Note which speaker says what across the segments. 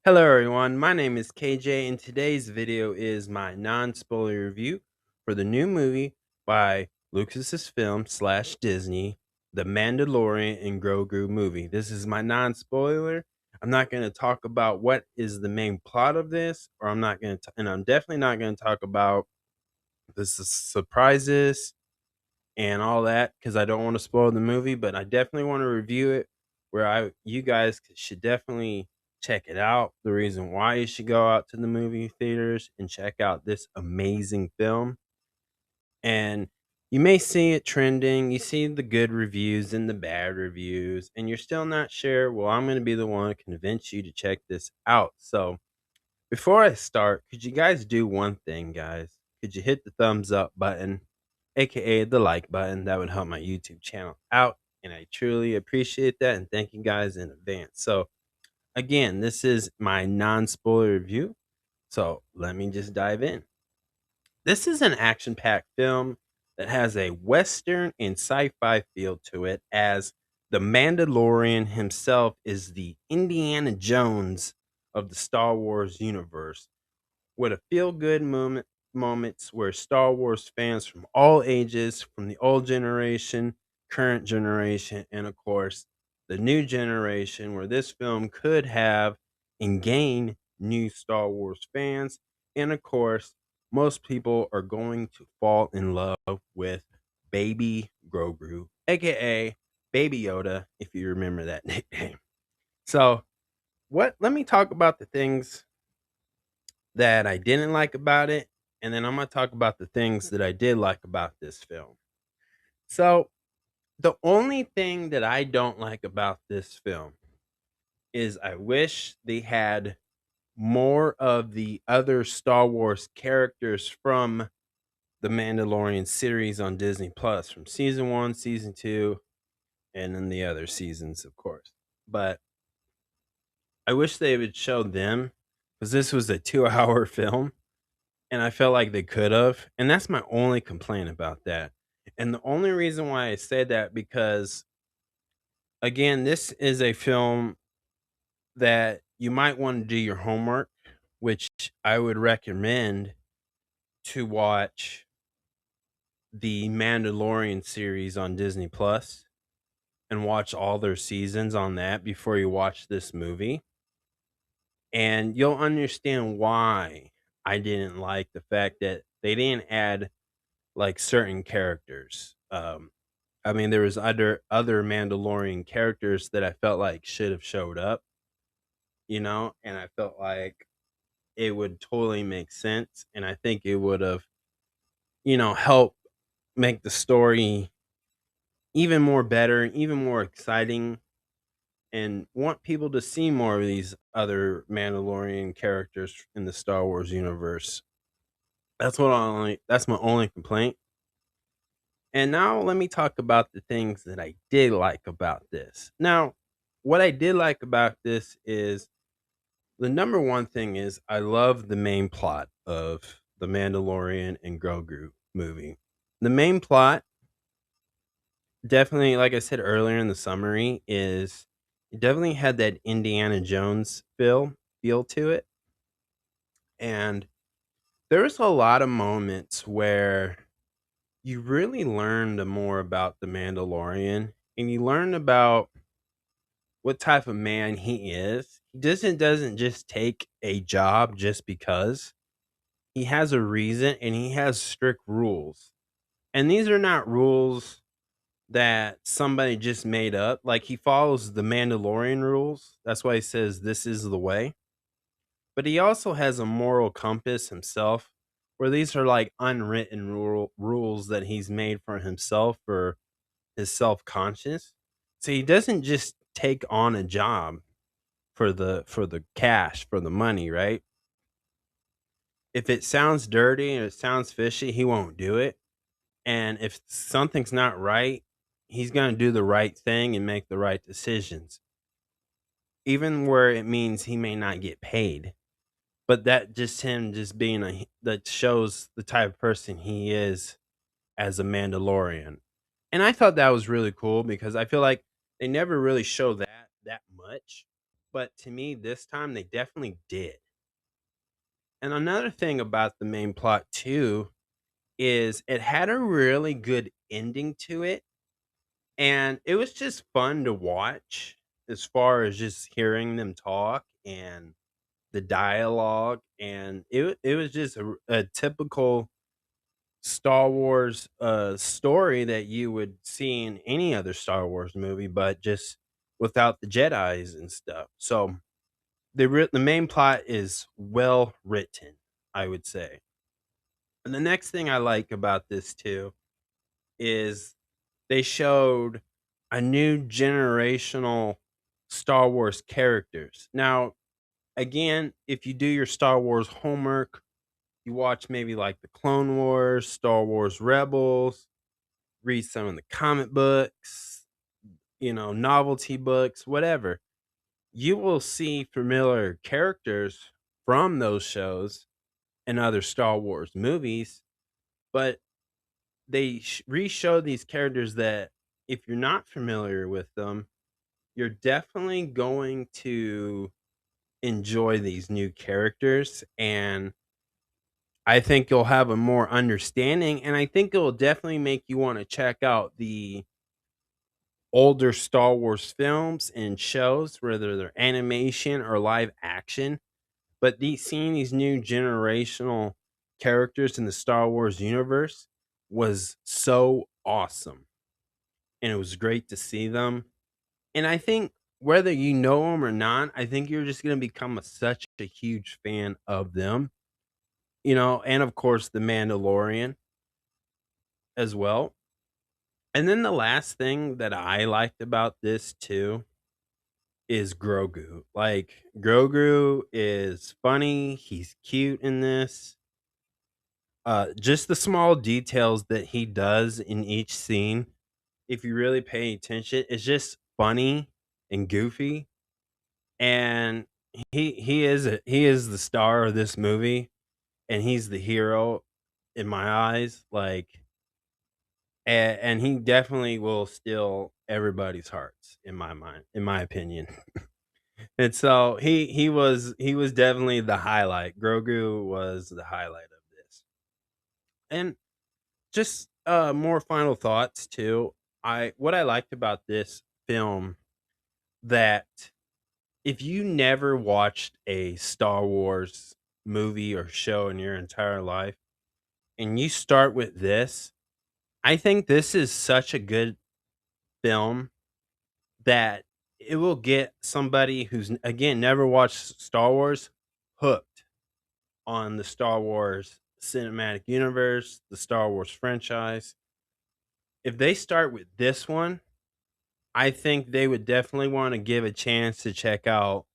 Speaker 1: Hello everyone, my name is KJ and today's video is my non-spoiler review for the new movie by Lucasfilm slash Disney, The Mandalorian and Grogu movie. This is my non-spoiler. I'm not going to talk about what is the main plot of this, or I'm not going to, and I'm definitely not going to talk about the surprises and all that because I don't want to spoil the movie, but I definitely want to review it where I you guys should definitely check it out. The reason why you should go out to the movie theaters and check out this amazing film. And you may see it trending, you see the good reviews and the bad reviews, and you're still not sure. Well, I'm going to be the one to convince you to check this out. So, before I start, could you guys do one thing, guys? Could you hit the thumbs up button, aka the like button? That would help my YouTube channel out, and I truly appreciate that. And thank you guys in advance. So, again, this is my non spoiler review. So, let me just dive in. This is an action packed film that has a Western and sci fi feel to it, as the Mandalorian himself is the Indiana Jones of the Star Wars universe with a feel good moments where Star Wars fans from all ages, from the old generation, current generation, and of course the new generation, where this film could have and gain new Star Wars fans. And of course, most people are going to fall in love with Baby Grogu, aka Baby Yoda, if you remember that nickname. So, what? Let me talk about the things that I didn't like about it, and then I'm gonna talk about the things that I did like about this film. So, the only thing that I don't like about this film is I wish they had more of the other Star Wars characters from the Mandalorian series on Disney Plus from season 1, season 2, and then the other seasons, of course. But I wish they would show them because this was a 2-hour film. And I felt like they could have, and that's my only complaint about that. And the only reason why I say that because again, this is a film that you might want to do your homework, which I would recommend to watch the Mandalorian series on Disney Plus and watch all their seasons on that before you watch this movie. And you'll understand why I didn't like the fact that they didn't add like certain characters. I mean, there was other Mandalorian characters that I felt like should have showed up, and I felt like it would totally make sense, and I think it would have, helped make the story even more better, even more exciting, and want people to see more of these other Mandalorian characters in the Star Wars universe. That's my only complaint. And now let me talk about the things that I did like about this. Now, what I did like about this is the number one thing is I love the main plot of the Mandalorian and Grogu movie. The main plot, definitely, like I said earlier in the summary, is it definitely had that Indiana Jones feel to it. And there's a lot of moments where you really learned more about the Mandalorian and you learn about what type of man he is. He doesn't just take a job just because. He has a reason and he has strict rules. And these are not rules that somebody just made up. Like he follows the Mandalorian rules. That's why he says this is the way. But he also has a moral compass himself where these are like unwritten rules that he's made for himself for his self-conscious. So he doesn't just take on a job for the cash, for the money, right? If it sounds dirty and it sounds fishy, he won't do it. And if something's not right, he's going to do the right thing and make the right decisions, even where it means he may not get paid. But that just him just being that shows the type of person he is as a Mandalorian. And I thought that was really cool because I feel like they never really show that much. but to me, this time they definitely did. And another thing about the main plot too is it had a really good ending to it, and it was just fun to watch as far as just hearing them talk and the dialogue, and it was just a typical Star Wars story that you would see in any other Star Wars movie, but just without the Jedi's and stuff. So the main plot is well written, I would say. And the next thing I like about this too is they showed a new generational Star Wars characters. Now, again, if you do your Star Wars homework, you watch maybe like the Clone Wars, Star Wars Rebels, read some of the comic books, novelty books, whatever. You will see familiar characters from those shows and other Star Wars movies, but they re-show these characters that if you're not familiar with them, you're definitely going to enjoy these new characters, and I think you'll have a more understanding, and I think it will definitely make you want to check out the older Star Wars films and shows, whether they're animation or live action. But seeing these new generational characters in the Star Wars universe was so awesome, and it was great to see them. And I think whether you know them or not, I think you're just gonna become such a huge fan of them, and of course, The Mandalorian as well. And then the last thing that I liked about this too is Grogu. Like, Grogu is funny, he's cute in this. Just the small details that he does in each scene, if you really pay attention, it's just funny and goofy. And he is the star of this movie, and he's the hero in my eyes. Like, and he definitely will steal everybody's hearts in my mind, in my opinion. And so he was definitely the highlight. Grogu was the highlight of this. And just more final thoughts too. I What I liked about this film, that if you never watched a Star Wars movie or show in your entire life and you start with this, I think this is such a good film that it will get somebody who's again never watched Star Wars hooked on the Star Wars cinematic universe, the Star Wars franchise. If they start with this one, I think they would definitely want to give a chance to check out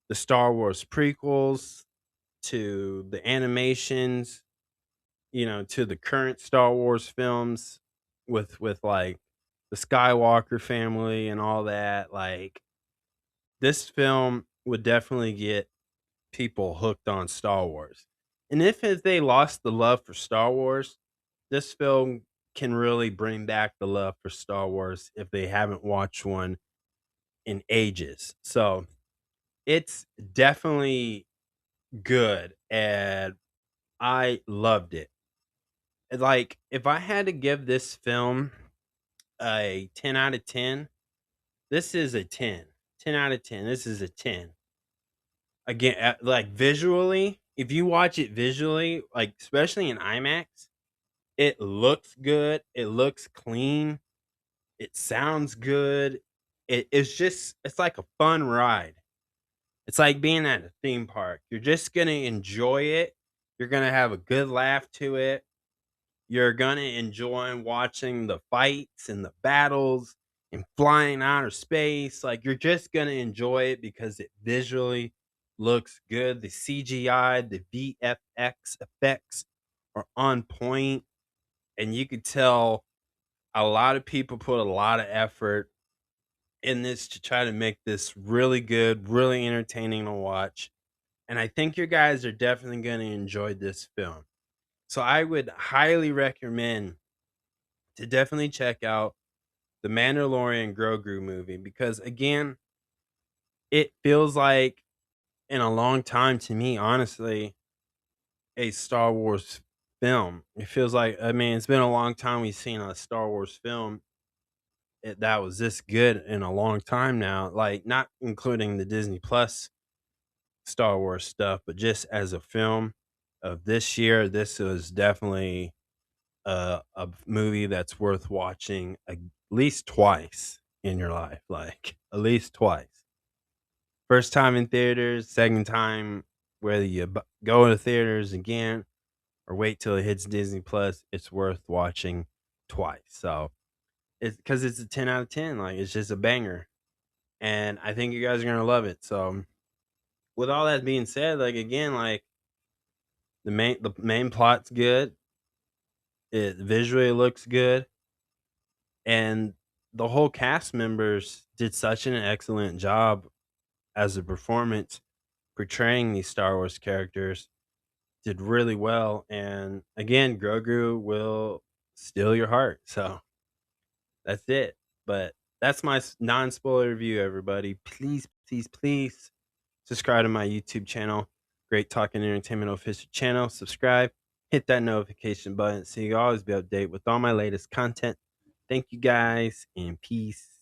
Speaker 1: the Star Wars prequels, to the animations, to the current Star Wars films with like the Skywalker family and all that. Like, this film would definitely get people hooked on Star Wars. And if they lost the love for Star Wars, this film can really bring back the love for Star Wars if they haven't watched one in ages. So it's definitely good, and I loved it. Like, if I had to give this film a 10 out of 10, this is a 10. 10 out of 10. This is a 10. Again, like, visually, if you watch it visually, like especially in IMAX, it looks good. It looks clean. It sounds good. It's like a fun ride. It's like being at a theme park. You're just gonna enjoy it. You're gonna have a good laugh to it. You're gonna enjoy watching the fights and the battles and flying outer space. Like, you're just gonna enjoy it because it visually looks good. The CGI, the VFX effects are on point, and you could tell a lot of people put a lot of effort in this to try to make this really good, really entertaining to watch. And I think you guys are definitely going to enjoy this film. So I would highly recommend to definitely check out the Mandalorian Grogu movie, because again, it feels like in a long time to me, honestly, a Star Wars film. It feels like, I mean, it's been a long time we've seen a Star Wars film that was this good in a long time now. Like, not including the Disney Plus Star Wars stuff, but just as a film of this year, this was definitely a movie that's worth watching at least twice in your life. Like, at least twice. First time in theaters, second time, whether you go to theaters again or wait till it hits Disney Plus, it's worth watching twice. So it's because it's a 10 out of 10. Like, it's just a banger. And I think you guys are gonna love it. So with all that being said, like, again, like, the main plot's good. It visually looks good, and the whole cast members did such an excellent job as a performance portraying these Star Wars characters. Did really well, and again, Grogu will steal your heart. So that's it. But that's my non-spoiler review, everybody. Please, please, please subscribe to my YouTube channel, Great Talking Entertainment Official channel. Subscribe, hit that notification button so you always be updated with all my latest content. Thank you guys, and peace.